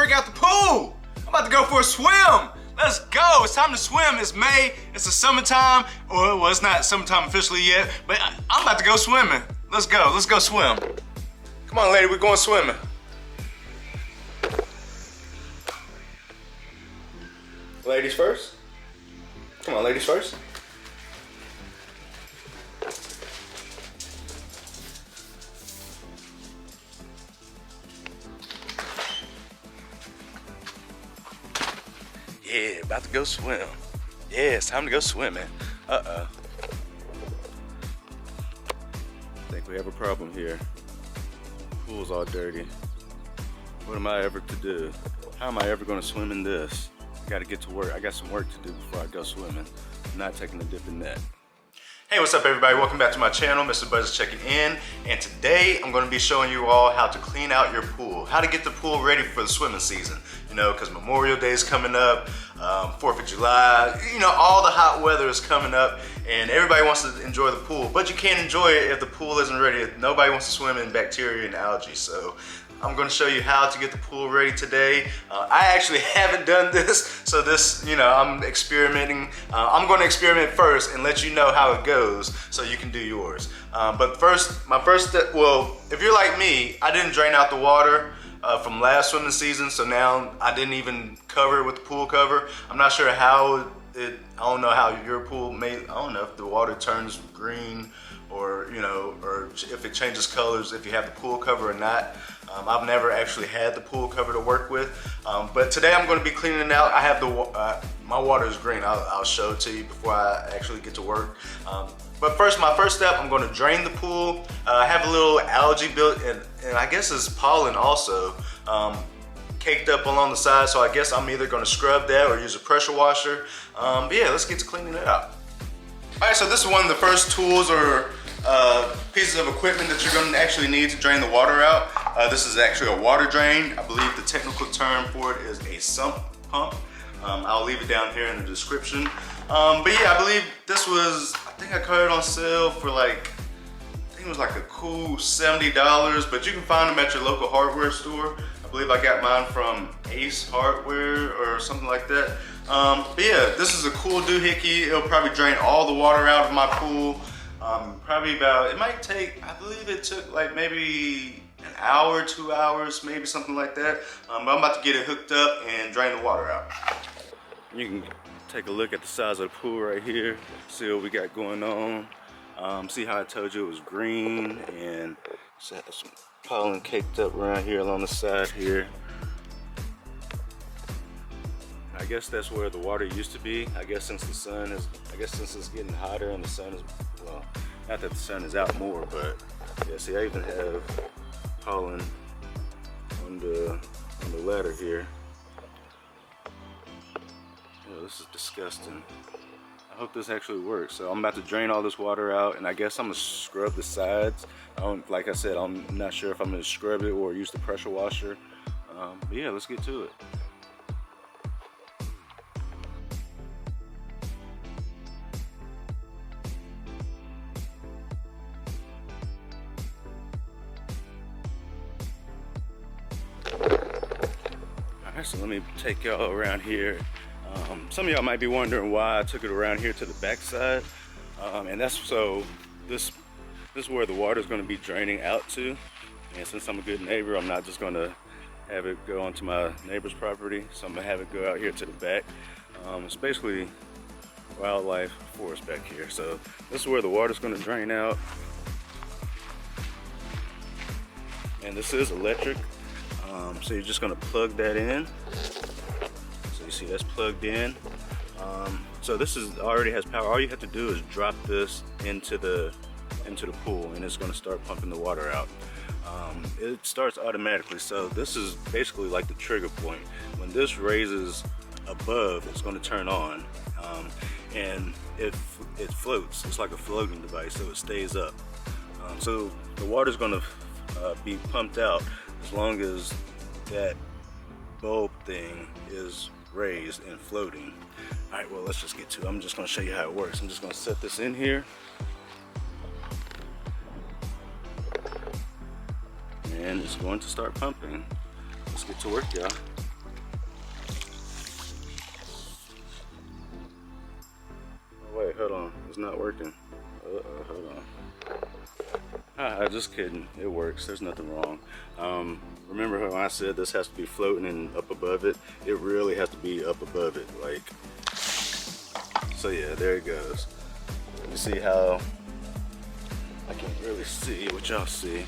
break out the pool. I'm about to go for a swim. Let's go. It's time to swim. It's May. It's the summertime. Well, it's not summertime officially yet, but I'm about to go swimming. Let's go. Let's go swim. Come on, lady. We're going swimming. Ladies first. Come on, ladies first. Yeah, about to go swim. Yeah, it's time to go swimming. I think we have a problem here. The pool's all dirty. What am I ever to do? How am I ever gonna swim in this? I gotta get to work. I got some work to do before I go swimming. I'm not taking a dip in that. Hey, what's up everybody? Welcome back to my channel. Mr. Buzz is checking in. And today I'm gonna be showing you all how to clean out your pool. How to get the pool ready for the swimming season. You know, because Memorial Day is coming up, 4th of July, you know, all the hot weather is coming up and everybody wants to enjoy the pool, but you can't enjoy it if the pool isn't ready. Nobody wants to swim in bacteria and algae. So I'm going to show you how to get the pool ready today. I actually haven't done this, so this, you know, I'm experimenting. I'm going to experiment first and let you know how it goes so you can do yours. But first, my first step, well, if you're like me, I didn't drain out the water from last swimming season, so now I didn't even cover it with the pool cover. I'm not sure how I don't know how your pool I don't know if the water turns green or, you know, or if it changes colors if you have the pool cover or not. I've never actually had the pool cover to work with, but today I'm going to be cleaning it out. I have my water is green. I'll show it to you before I actually get to work. But first, my first step, I'm going to drain the pool. I have a little algae built, and I guess it's pollen also, caked up along the side. So I guess I'm either going to scrub that or use a pressure washer. But yeah, let's get to cleaning it out. All right, so this is one of the first tools or pieces of equipment that you're going to actually need to drain the water out. This is actually a water drain. I believe the technical term for it is a sump pump. I'll leave it down here in the description. But yeah, I believe this was, I think I caught it on sale for like, I think it was like a cool $70, but you can find them at your local hardware store. I believe I got mine from Ace Hardware or something like that. But yeah, this is a cool doohickey. It'll probably drain all the water out of my pool. Probably about, it might take, I believe it took like maybe an hour, 2 hours, maybe something like that. But I'm about to get it hooked up and drain the water out. You can take a look at the size of the pool right here, see what we got going on. See how I told you it was green and some pollen caked up around here along the side here. I guess that's where the water used to be. I guess since since it's getting hotter and the sun is, well, not that the sun is out more, but yeah, see I even have pollen on the ladder here. Oh, this is disgusting. I hope this actually works. So I'm about to drain all this water out, and I guess I'm gonna scrub the sides. Like I said, I'm not sure if I'm gonna scrub it or use the pressure washer. But yeah, let's get to it. Alright, so let me take y'all around here. Some of y'all might be wondering why I took it around here to the back side. And that's so this is where the water is going to be draining out to. And since I'm a good neighbor, I'm not just going to have it go onto my neighbor's property. So I'm going to have it go out here to the back. It's basically wildlife forest back here. So this is where the water is going to drain out. And this is electric. So you're just going to plug that in. So you see that's plugged in. So this already has power. All you have to do is drop this into the pool, and it's going to start pumping the water out. It starts automatically, so this is basically like the trigger point. When this raises above, it's going to turn on, and it floats. It's like a floating device, so it stays up. So the water is going to be pumped out as long as that bulb thing is raised and floating. All right, well, let's just get to it. I'm just going to show you how it works. I'm just going to set this in here. And it's going to start pumping. Let's get to work, y'all. hold on, it's not working. Hold on. Just kidding, it works, there's nothing wrong. Remember how I said this has to be floating and up above it? It really has to be up above it, like, so yeah, there it goes. You see how, I can't really see what y'all see.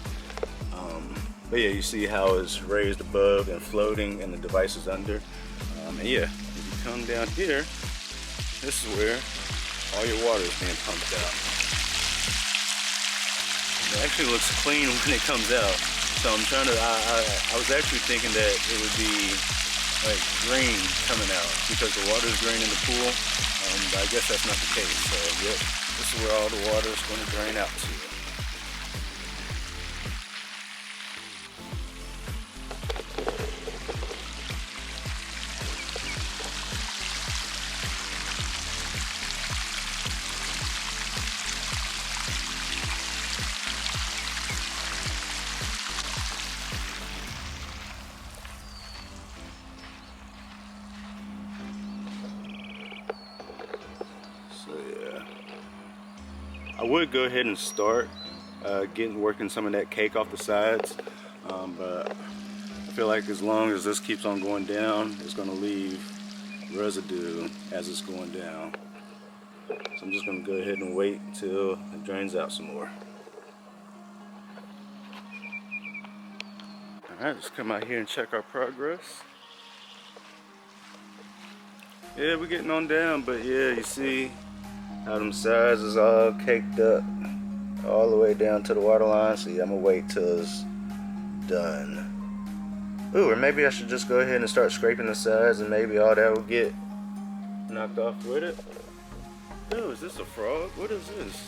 But yeah, you see how it's raised above and floating and the device is under. And yeah, if you come down here, this is where all your water is being pumped out. It actually looks clean when it comes out. So I'm trying to, I was actually thinking that it would be like green coming out because the water is green in the pool. But I guess that's not the case. So yep, this is where all the water is going to drain out to. So yeah, I would go ahead and start working some of that cake off the sides, but I feel like as long as this keeps on going down, it's going to leave residue as it's going down. So I'm just going to go ahead and wait until it drains out some more. Alright, let's come out here and check our progress. Yeah, we're getting on down, but yeah, you see how them sides is all caked up all the way down to the water line. So yeah, I'm gonna wait till it's done. Ooh, or maybe I should just go ahead and start scraping the sides and maybe all that will get knocked off with it. Ooh, is this a frog? What is this?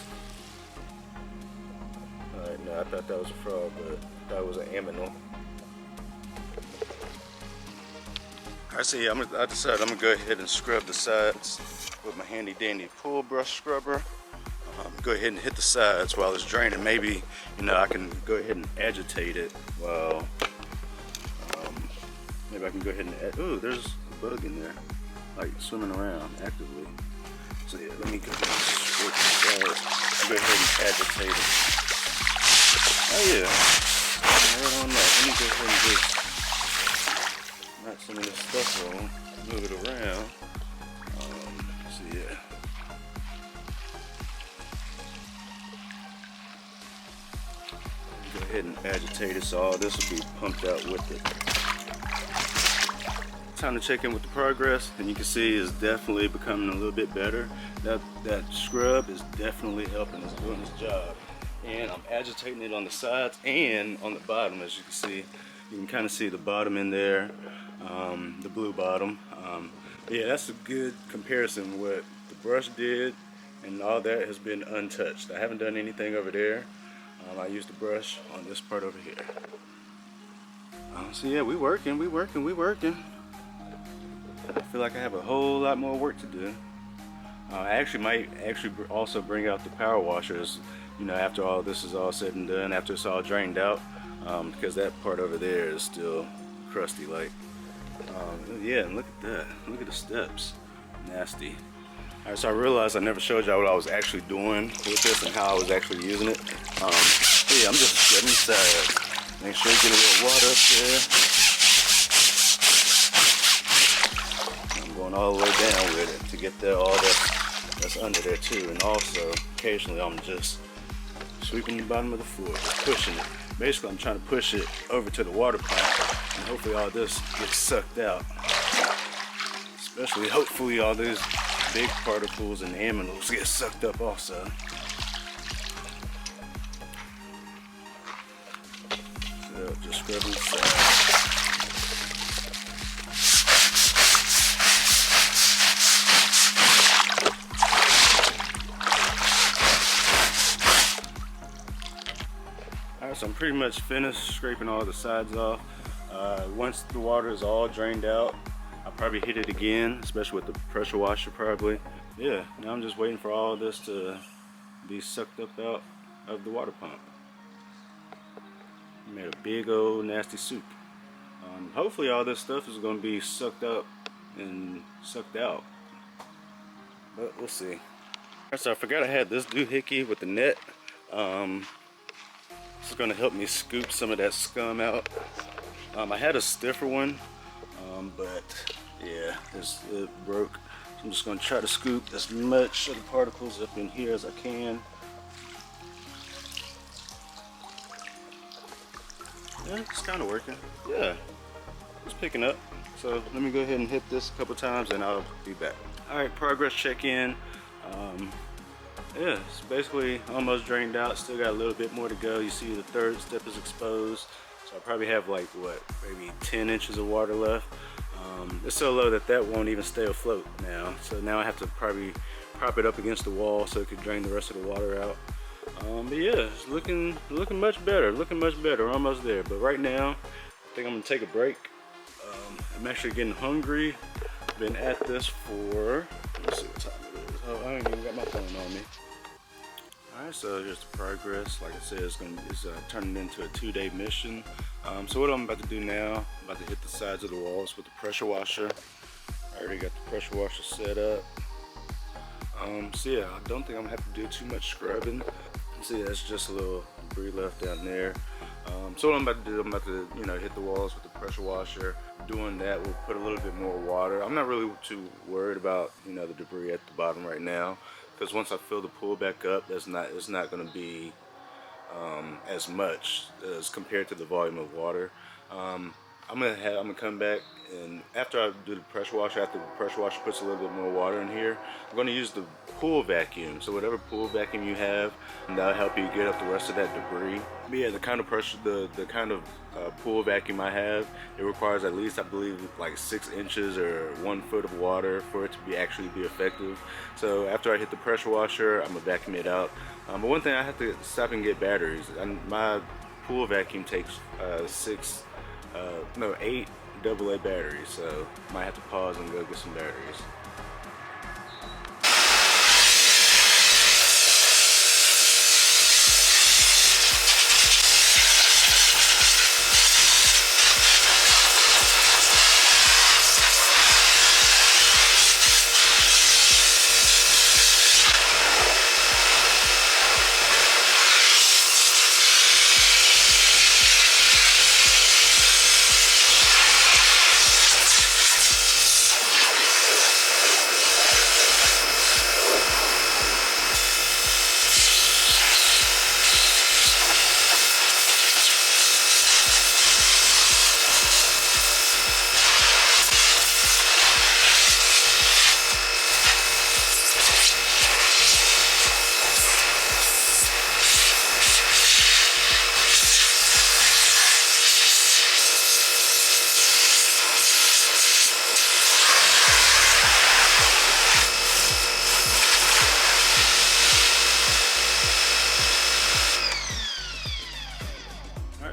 Alright, no, I thought that was a frog, but I thought it was an aminal. Alright, so yeah, I decided I'm gonna go ahead and scrub the sides with my handy dandy pool brush scrubber. Go ahead and hit the sides while it's draining. Maybe, you know, I can go ahead and agitate it while, maybe I can go ahead and, ooh, there's a bug in there, like swimming around actively. So yeah, let me go ahead and scrub the sides. Go ahead and agitate it. Oh yeah, right on that. Let me go ahead and just knock some of this stuff on, move it around. So yeah. Go ahead and agitate it so all this will be pumped out with it. Time to check in with the progress, and you can see it's definitely becoming a little bit better. That scrub is definitely helping. It's doing its job. And I'm agitating it on the sides and on the bottom, as you can see. You can kind of see the bottom in there, the blue bottom. Yeah, that's a good comparison. What the brush did and all that has been untouched. I haven't done anything over there. I used the brush on this part over here. So yeah, we working. I feel like I have a whole lot more work to do. I actually might also bring out the power washers, you know, after all this is all said and done, after it's all drained out, because that part over there is still crusty like. Yeah, and look at that. Look at the steps. Nasty. Alright, so I realized I never showed y'all what I was actually doing with this and how I was actually using it. Yeah, I'm just scrubbing the sides. Make sure you get a little water up there. I'm going all the way down with it to get there, all that's under there too. And also, occasionally I'm just sweeping the bottom of the floor, pushing it. Basically, I'm trying to push it over to the water pump, and hopefully all this gets sucked out. Especially, hopefully, all these big particles and aminals get sucked up also. So, just scrubbing the sides. Alright, so I'm pretty much finished scraping all the sides off. Once the water is all drained out, I'll probably hit it again, especially with the pressure washer probably. Yeah, now I'm just waiting for all this to be sucked up out of the water pump. Made a big old nasty soup. Hopefully all this stuff is going to be sucked up and sucked out, but we'll see. So I forgot I had this doohickey with the net. This is gonna help me scoop some of that scum out. I had a stiffer one, but yeah, it broke. So I'm just gonna try to scoop as much of the particles up in here as I can. Yeah, it's kind of working. Yeah, it's picking up. So let me go ahead and hit this a couple times and I'll be back. All right, progress check in. Yeah, it's basically almost drained out. Still got a little bit more to go. You see the third step is exposed. So I probably have like, what, maybe 10 inches of water left. It's so low that that won't even stay afloat now. So now I have to probably prop it up against the wall so it could drain the rest of the water out. But yeah, it's looking much better. We're almost there. But right now, I think I'm gonna take a break. I'm actually getting hungry. Been at this for, let me see what time it is. Oh, I ain't even got my phone on me. Alright, so here's the progress. Like I said, it's turning into a 2-day mission. So what I'm about to do now, I'm about to hit the sides of the walls with the pressure washer. I already got the pressure washer set up. So yeah, I don't think I'm gonna have to do too much scrubbing. See, that's just a little debris left down there. So what I'm about to do, I'm about to, hit the walls with the pressure washer. Doing that will put a little bit more water. I'm not really too worried about, the debris at the bottom right now, because once I fill the pool back up, it's not going to be as much as compared to the volume of water. I'm gonna come back, and after I do the pressure washer, after the pressure washer puts a little bit more water in here, I'm gonna use the pool vacuum. So whatever pool vacuum you have, and that'll help you get up the rest of that debris. But yeah, the kind of pressure, the kind of pool vacuum I have, it requires at least, I believe, like 6 inches or 1 foot of water for it to actually be effective. So after I hit the pressure washer, I'm gonna vacuum it out. But one thing, I have to stop and get batteries. And my pool vacuum takes 8 AA batteries, so might have to pause and go get some batteries.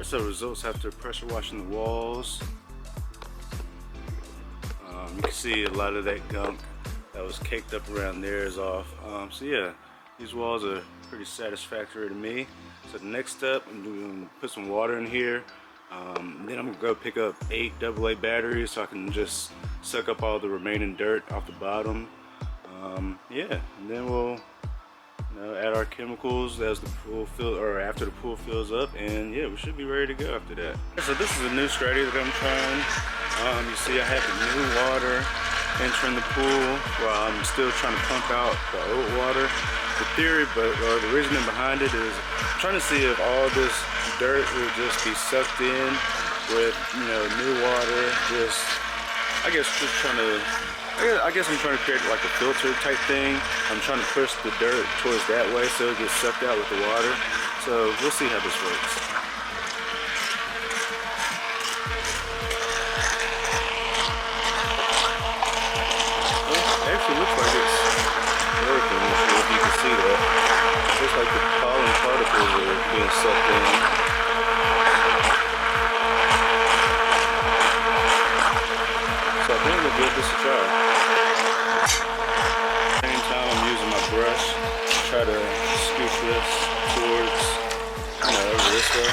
So results after pressure washing the walls. You can see a lot of that gunk that was caked up around there is off. So yeah, these walls are pretty satisfactory to me. So the next step, I'm going to put some water in here. Then I'm going to go pick up 8 AA batteries so I can just suck up all the remaining dirt off the bottom. Yeah, and then we'll add our chemicals as the pool after the pool fills up, and yeah, we should be ready to go after that. So this is a new strategy that I'm trying. You see, I have the new water entering the pool while I'm still trying to pump out the old water. The theory, or the reasoning behind it is I'm trying to see if all this dirt will just be sucked in with new water. I guess I'm trying to create like a filter type thing. I'm trying to push the dirt towards that way so it gets sucked out with the water. So we'll see how this works. Well, it actually looks like it's working, if you can see that. It looks like the pollen particles are being sucked in. So I think we'll give this a try. Same time I'm using my brush to try to scoop this towards, over this way.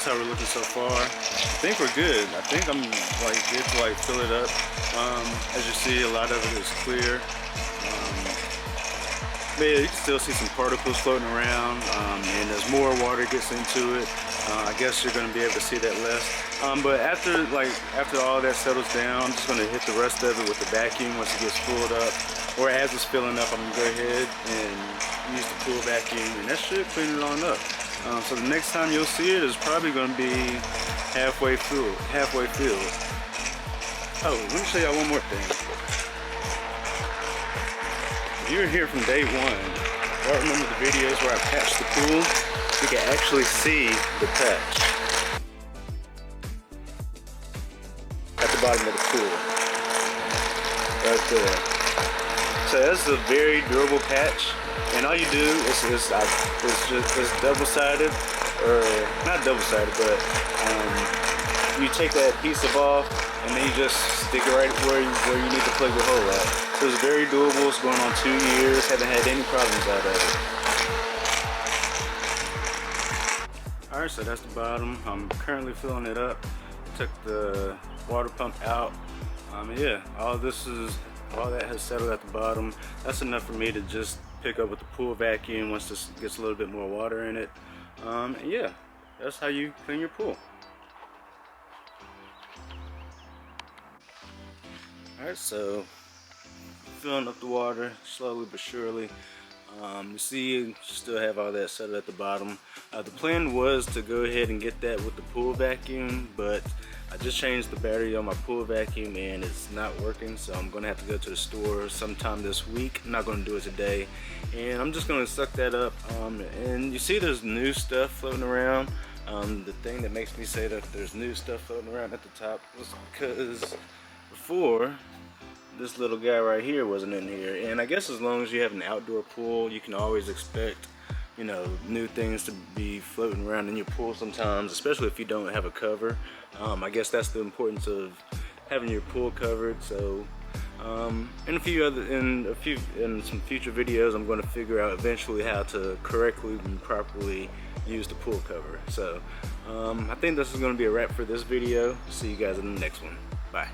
how we're looking so far. I think we're good. I think I'm like good to like fill it up. As you see, a lot of it is clear. But yeah, you can still see some particles floating around, and as more water gets into it, I guess you're going to be able to see that less. But after all that settles down, I'm just going to hit the rest of it with the vacuum once it gets filled up, or as it's filling up, I'm going to go ahead and use the pool vacuum, and that should clean it on up. So the next time you'll see it is probably going to be halfway filled. Oh, let me show y'all one more thing. If you're here from day one, or remember the videos where I patched the pool, you can actually see the patch at the bottom of the pool, right there. So that's a very durable patch, and all you do is it's double-sided, or not double-sided, but you take that adhesive off, and then you just stick it right where you need to plug your hole at. So it's very doable. It's going on 2 years. Haven't had any problems out of it. Alright, so that's the bottom. I'm currently filling it up. Took the water pump out. Yeah, all that has settled at the bottom. That's enough for me to just pick up with the pool vacuum once this gets a little bit more water in it. And yeah, that's how you clean your pool. Alright, so filling up the water slowly but surely. You see, you still have all that settled at the bottom. The plan was to go ahead and get that with the pool vacuum, but I just changed the battery on my pool vacuum and it's not working, so I'm gonna have to go to the store sometime this week. I'm not gonna do it today, and I'm just gonna suck that up. And you see there's new stuff floating around. The thing that makes me say that there's new stuff floating around at the top was because before, this little guy right here wasn't in here. And I guess as long as you have an outdoor pool, you can always expect, you know, new things to be floating around in your pool sometimes, especially if you don't have a cover. I guess that's the importance of having your pool covered. So in some future videos, I'm going to figure out eventually how to correctly and properly use the pool cover. So I think this is going to be a wrap for this video. See you guys in the next one. Bye.